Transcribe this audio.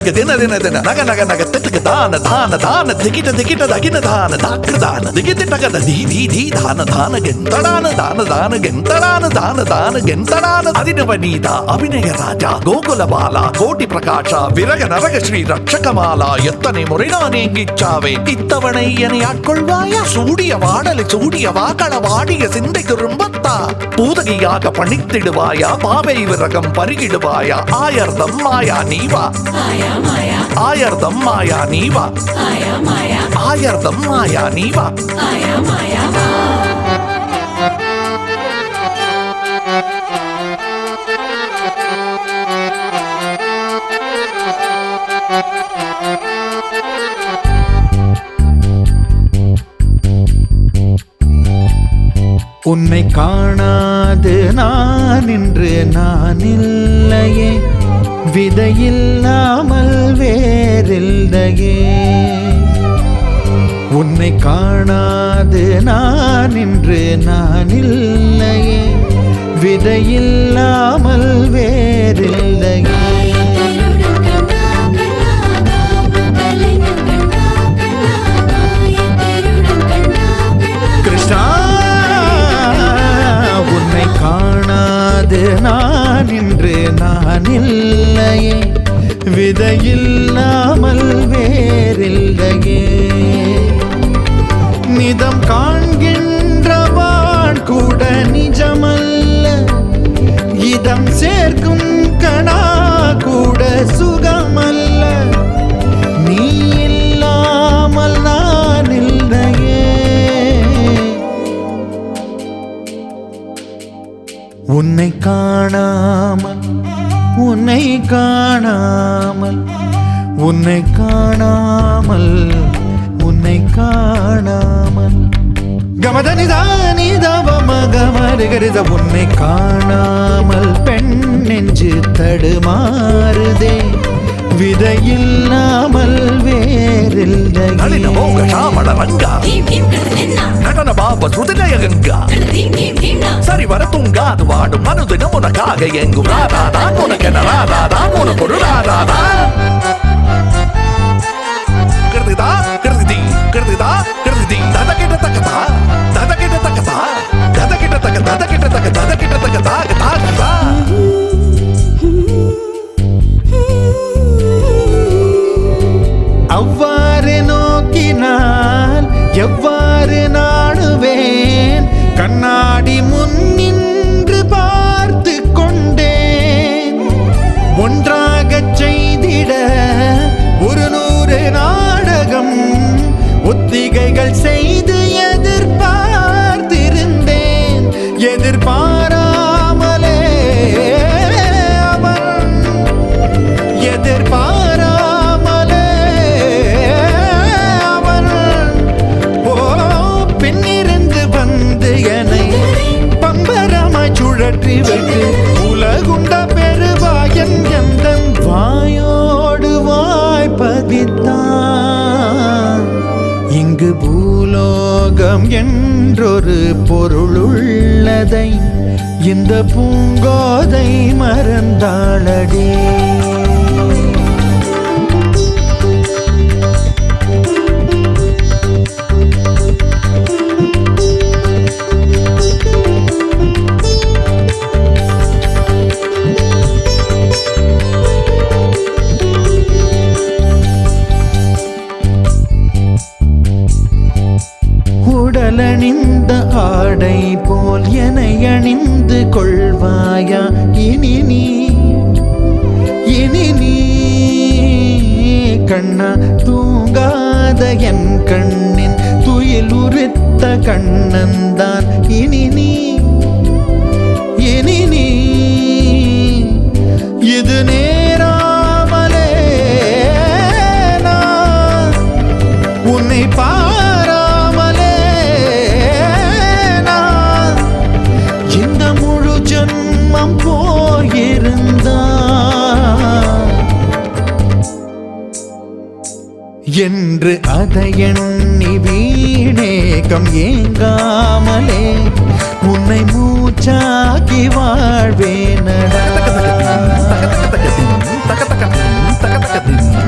ದಿನ ದಿನ ದಿನ ನಗ ನಗ ನಗ ತಿಟ್ಟಕ ದಾನ ದಾನ ದಾನ ದಿಗಿಟ ದಿಗಿಟ ದಗಿನ ದಾನ ದಾಕ ದಾನ ದಿಗಿಟ ಟಗದ ಧೀ ಧೀ ಧೀ ದಾನ ದಾನ ಗೆಂತಡಾನ ದಾನ ದಾನ ಗೆಂತಡಾನ ದಾನ ದಾನ ಗೆಂತಡಾನ ಅದಿನವನೀತ ಅಭಿನಯ ರಾಜ ಗೋಕುಲ ಬಾಲ ಕೋಟಿ ಪ್ರಕಾಶ ವಿರಗ ನರಗ ಶ್ರೀ ரட்சகமாலா எத்தனை முறை நான் ஏங்கிச்சாவேன் இத்தவணை என்னை ஆட்கொள்வாயா சூடிய வாடலை சூடிய வாக்கள வாடிய சிந்தை திரும்பத்தா பூதகியாக பணித்திடுவாயா பாவை விரகம் பருகிடுவாயா ஆயர்தம் மாயா நீவா ஆயர்தம் மாயா நீவா ஆயர்தம் மாயா நீவா உன்னை காணாது நான் இன்று நான் இல்லையே விதையில்லாமல் வேறில்லையே உன்னை காணாது நான் இன்று நான் இல்லையே விதையில்லாமல் வேறில்லையே கிருஷ்ணா உன்னை காணாது நான் இன்று நான் இல்லையே விதையில்லாமல் வேறில்லையே நிதம் காண்கின்றவான் கூட நிஜமல்ல இதம் சேர்க்கும் கணா கூட சுகமல்ல நீ இல்லாமல் நான் இல்லையே உன்னை காணாமல் உன்னை காணாமல் உன்னை காணாமல் உன்னை காணாமல் கமதனிதானிதவமகமருகரித உன்னை காணாமல் பெண் நெஞ்சு தடுமாறுதே விதையில்லாமல் வேறில்லையே நடன பாப சுதிலய கங்கா சரி வர தூங்காது வாடும் மனுதினம் உனக்காக எங்கும் ராதாதான் உனக்கென ராதாதான் உனக்கு ஒரு ராதாதான் கிருதிதா கிருதி கிருதிதா கிருதி தத கிட்ட தக்கதா தத கிட்ட தக்கதா தத கிட்ட தக்க தத கிட்ட தக்க தத கிட்ட தக்க தாக தாகதா அவ்வாறு நோக்கினால் எவ்வாறு நாடுவேன் கண்ணாடி முன் நின்று பார்த்து கொண்டேன் ஒன்றாகச் செய்திட 100 நாடகம் ஒத்திகைகள் செய்து எதிர்பார்த்திருந்தேன் எதிர்பாராமலே அவன் எதிர்பாராமலே அவன் ஓ பின்னிருந்து வந்து என்னை பம்பரமாய் சுழற்றி வைத்து உலகுண்ட பெருவாயன் எந்த வாயோடு வாய்ப்பதித்தான் இங்கு பூலோகம் என்றொரு பொருளுள்ளதை இந்த பூங்கோதை மறந்தாளடே உடலணிந்த ஆடை போல் என்னை அணிந்து கொள்வாயா இனி நீ கண்ணா தூங்காத என் கண்ணின் துயில் உரித்த கண்ணன்தான் இனி நீ இது நேராமலே நான் உன்னை பாராமலே நான் இந்த முழு ஜன்மம் போயிருந்தான் என்று அதை எண்ணி வீணேகம் ஏங்காமலே உன்னை மூச்சாக்கி வாழ்வேனடா. தக தக தின்